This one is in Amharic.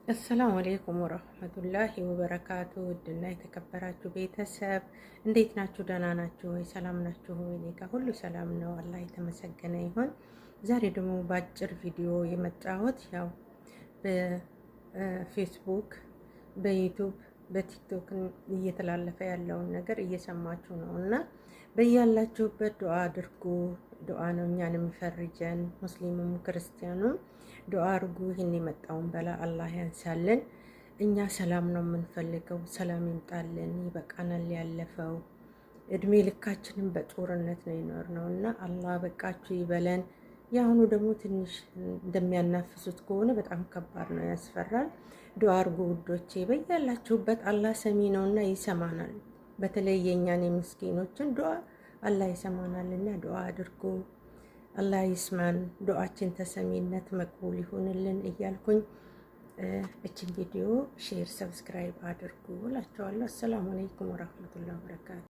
አሰላሙ አሌይኩም ወረህመቱላሂ ወበረካቱ። ውድና የተከበራችሁ ቤተሰብ እንዴት ናችሁ? ደህና ናችሁ ወይ? ሰላም ናችሁ ወይ? እኔ ጋር ሁሉ ሰላም ነው፣ አላህ የተመሰገነ ይሁን። ዛሬ ደግሞ በአጭር ቪዲዮ የመጣሁት ያው በፌስቡክ፣ በዩቱብ፣ በቲክቶክ እየተላለፈ ያለውን ነገር እየሰማችሁ ነው እና በያላችሁበት ዱዓ አድርጉ። ዱዓ ነው እኛን የሚፈርጀን፣ ሙስሊሙም ክርስቲያኑም ዱዓ አድርጉ። ይህን የመጣውን በላ አላህ ያንሳልን። እኛ ሰላም ነው የምንፈልገው፣ ሰላም ይምጣልን። ይበቃናል ያለፈው እድሜ ልካችንን በጦርነት ነው የኖርነው እና አላህ በቃችሁ ይበለን። የአሁኑ ደግሞ ትንሽ እንደሚያናፍሱት ከሆነ በጣም ከባድ ነው፣ ያስፈራል። ዱዓ አድርጉ ውዶቼ፣ በያላችሁበት አላህ ሰሚ ነውና ይሰማናል። በተለይ የእኛን የምስኪኖችን ዱዓ አላህ ይሰማናልና ዱዓ አድርጉ። አላህ ይስማን፣ ዱዓችን ተሰሚነት መቅቡል ይሁንልን እያልኩኝ እችን ቪዲዮ ሼር፣ ሰብስክራይብ አድርጉ እላቸዋለሁ። አሰላሙ አለይኩም ወራህመቱላሂ ወበረካቱ።